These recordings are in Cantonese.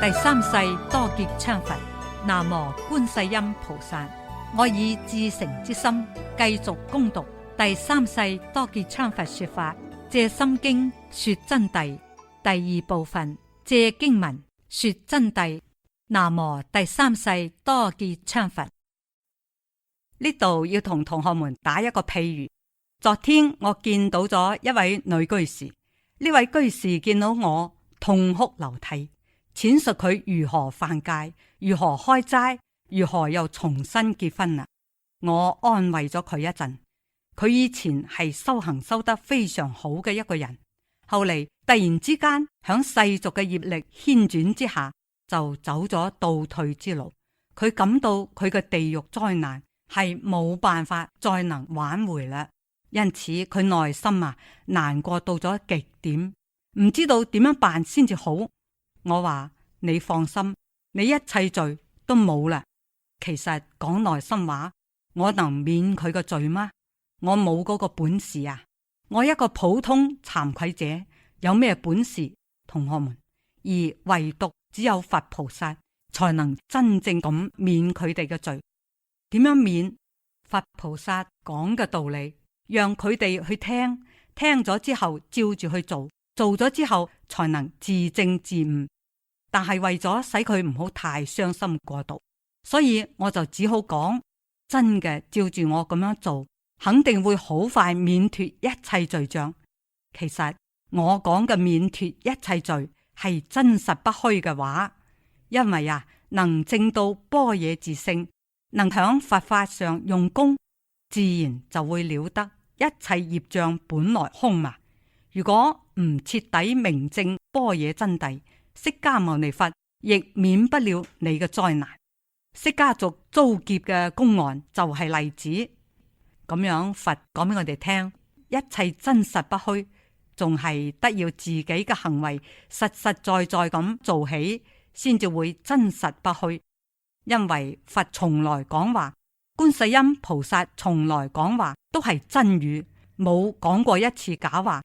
第三世多杰羌佛。南無觀世音菩薩。我以至誠之心繼續攻讀第三世多杰羌佛說法，借心經說真諦第二部分，借經文說真諦。南無第三世多杰羌佛。呢度要同同學們打一個譬如。昨天我見到咗一位女居士，呢位居士見到我痛哭流涕，闡述佢如何犯戒，如何開齋，如何又重新結婚啦。我安慰咗佢一陣。佢以前係修行修得非常好嘅一個人，後嚟突然之間響世俗嘅業力牽轉之下，就走咗倒退之路。佢感到佢嘅地獄災難係冇辦法再能挽回啦，因此佢內心難過到咗極點，唔知道點樣辦先至好。我話你放心，你一切罪都冇啦。其實講內心話，我能免佢個罪嗎？我冇嗰個本事啊！我一個普通慚愧者，有咩本事？同學們，而唯獨只有佛菩薩才能真正咁免佢哋嘅罪。點樣免？佛菩薩講嘅道理，讓佢哋去聽，聽咗之後照住去做，做咗之後才能自證自悟。但係為咗使佢唔好太傷心過度，所以我就只好講真嘅，照住我咁樣做，肯定會好快免脫一切罪障。其實我講嘅免脫一切罪係真實不虛嘅話，因為能證到般若自性，能響佛法上用功，自然就會了得一切業障本來空嘛。如果唔徹底明證般若真諦，釋迦牟尼佛亦免不了你嘅災難。釋迦族遭劫嘅公案就係例子。咁樣佛講俾我哋聽，一切真實不虛，仲係得要自己嘅行為實實在在咁做起，先至會真實不虛。因為佛從來講話，觀世音菩薩從來講話都係真語，冇講過一次假話。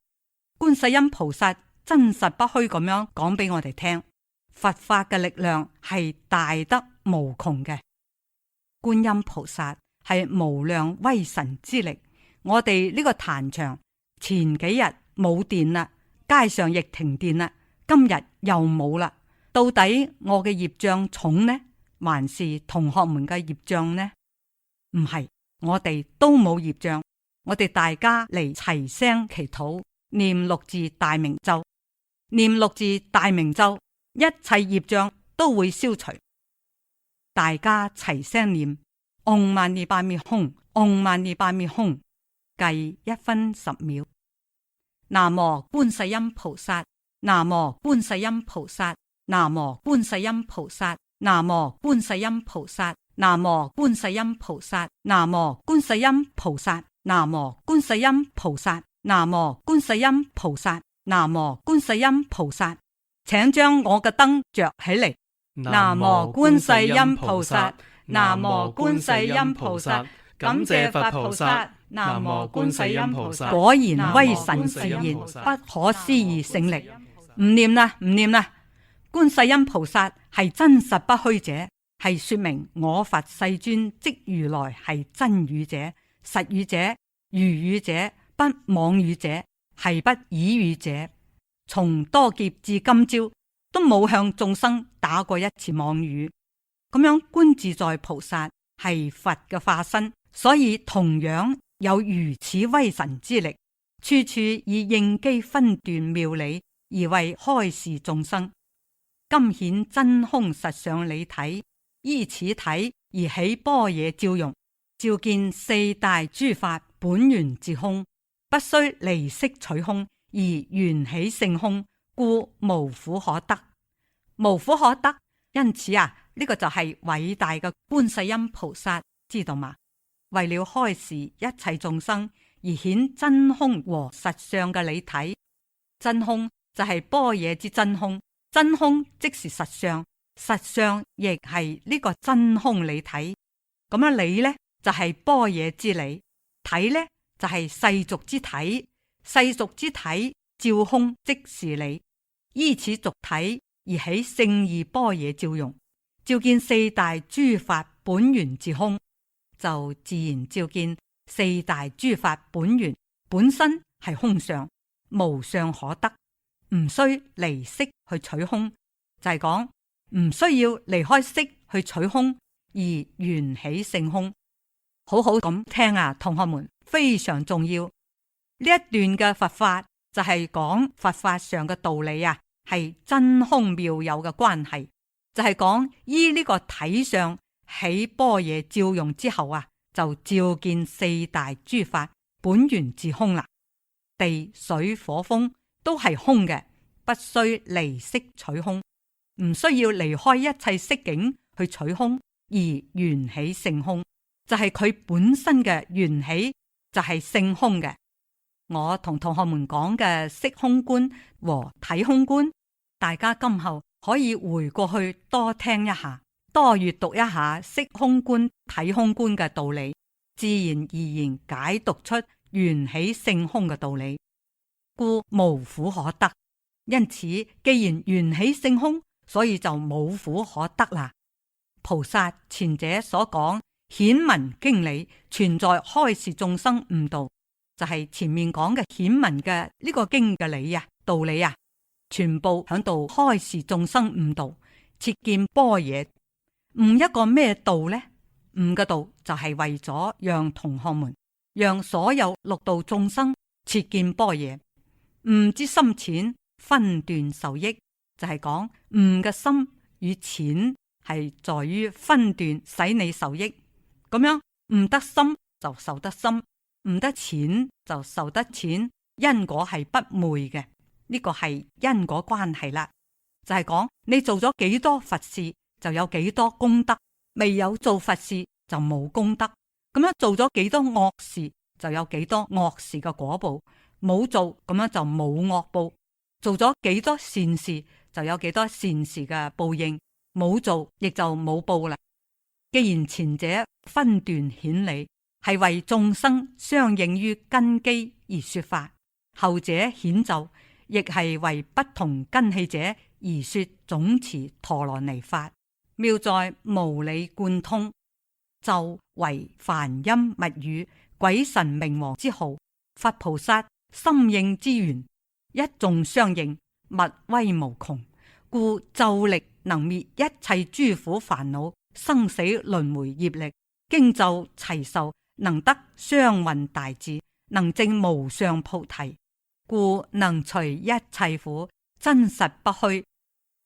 觀世音菩薩真實不虛咁樣講俾我哋聽，佛法嘅力量係大得無窮嘅。觀音菩薩係無量威神之力。我哋呢個壇場前幾日冇電啦，街上亦停電啦，今日又冇啦。到底我嘅業障重呢，還是同學們嘅業障呢？唔係，我哋都冇業障。我哋大家嚟齊聲祈禱，念六字大明咒，念六字大明咒，一切業障都會消除。大家齊聲念唵嘛呢叭咪吽，唵嘛呢叭咪吽，計1分10秒。南無觀世音菩薩，南無觀世音菩薩，南無觀世音菩薩，南無觀世音菩薩，南無觀世音菩薩，南無觀世音菩薩，南無觀世音菩薩，南無觀世音菩薩，南無觀世音菩薩。請將我嘅燈着起嚟。南無觀世音菩薩，南無觀世音菩薩，感謝佛菩薩。南無觀世音菩薩，果然威神自然，不可思議勝力。唔念啦，唔念啦。觀世音菩薩係真實不虛者，係說明我佛世尊即如來係真語者、實語者、如語者、不妄語者，係不綺語者。從多劫至今朝都冇向眾生打過一次妄語。咁樣觀自在菩薩係佛嘅化身，所以同樣有如此威神之力，處處以應機分段妙理而為開示眾生。今顯真空實相理體，依此體而起般若照用，照見四大諸法本源自空，不需離色取空而緣起性空，故無苦可得。無苦可得，因此呢個就係偉大嘅觀世音菩薩，知道嗎？為了開示一切眾生而顯真空和實相嘅理體。真空就係般若之真空，真空即是實相，實相亦係呢個真空理體。咁樣理呢就係般若之理，體呢就係世俗之體，世俗之體照空即是理，依此俗體而起聖義般若照用，照見四大諸法本源自空，就自然照見四大諸法本源本身係空相，無相可得，唔需離色去取空，就係講唔需要離開色去取空，而緣起性空。好好咁聽啊，同學們，非常重要。呢一段嘅佛法就係講佛法上嘅道理啊，係真空妙有嘅關係，就係講依呢個體相起般若照用之後啊，就照見四大諸法本源自空啦。地水火風都係空嘅，不需離色取空，唔需要離開一切色境去取空，而緣起性空，就係佢本身嘅緣起就係性空嘅。我同同學們講嘅色空觀和體空觀，大家今後可以回過去多聽一下，多閱讀一下色空觀、體空觀嘅道理，自然而然解讀出緣起性空嘅道理，故無苦可得。因此，既然緣起性空，所以就冇苦可得啦。菩薩前者所講顯文經理，存在開示眾生悟道，就係前面講嘅顯文嘅呢個經嘅理啊、道理啊，全部響度開示眾生悟道，切見般若。悟一個咩道呢？悟嘅道就係為咗讓同學們，讓所有六道眾生切見般若。悟之深淺分段受益，就係講悟嘅深與淺係在於分段使你受益。咁樣悟得深就受得深，悟得淺就受得淺，因果係不昧嘅，呢個係因果關係啦。就係講你做咗幾多佛事就有幾多功德，未有做佛事就冇功德。咁樣做咗幾多惡事就有幾多惡事嘅果報，冇做咁樣就冇惡報。做咗幾多善事就有幾多善事嘅報應，冇做亦就冇報啦。既然前者分段顯理，係為眾生相應於根基而說法，後者顯咒亦係為不同根器者而說總持陀羅尼法，妙在無理貫通。咒為梵音密語，鬼神明王之號，佛菩薩心應之源，一眾相應，密威無窮，故咒力能滅一切諸苦煩惱、生死輪迴業力。經咒齊受，能得雙運大智，能證無上菩提，故能除一切苦，真實不虛。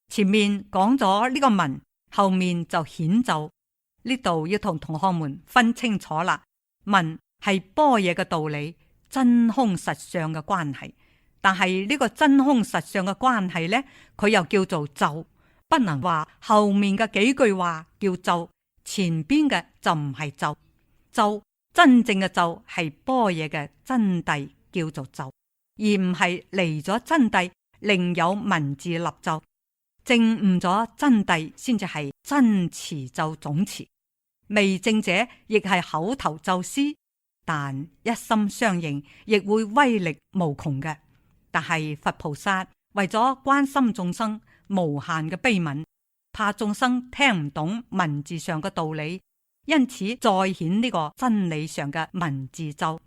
前面講咗呢個文，後面就顯咒。呢度要同同學們分清楚啦。文係般若嘅道理，真空實相嘅關係。但係呢個真空實相嘅關係呢，佢又叫做咒，不能話後面嘅幾句話叫咒，前邊嘅就唔係咒。咒真正嘅咒係般若嘅真諦，叫做咒，而唔係離咗真諦另有文字立咒。證悟咗真諦先至係真持咒總持，未證者亦係口頭咒詩，但一心相應亦會威力無窮嘅。但係佛菩薩為咗關心眾生無限嘅悲憫，怕眾生聽唔懂文字上嘅道理，因此再顯呢個真理上嘅文字咒，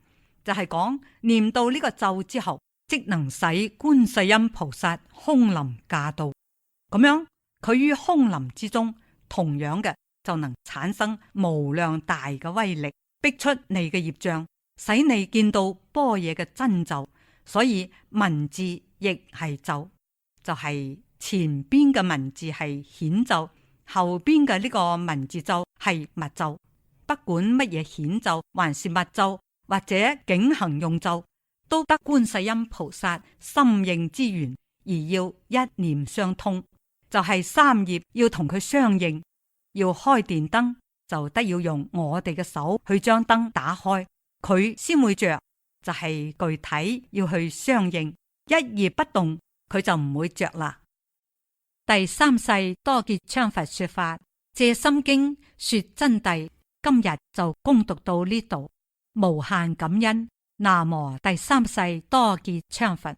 就係講念到呢個咒之後，即能使觀世音菩薩空臨駕到。咁樣佢於空臨之中，同樣嘅就能產生無量大嘅威力，逼出你嘅業障，使你見到般若嘅真咒。所以文字亦係咒，就係前邊嘅文字係顯咒，後邊嘅呢個文字咒係密咒。不管乜嘢顯咒還是密咒或者境行用咒，都得觀世音菩薩心應之緣，而要一念相通，就係三業要同佢相應。要開電燈就得要用我哋嘅手去將燈打開，佢先會着。就係具體要去相應，一業不動，佢就唔會着啦。第三世多杰羌佛說法，藉心經說真諦。今日就恭讀到呢度，無限感恩。南無第三世多杰羌佛。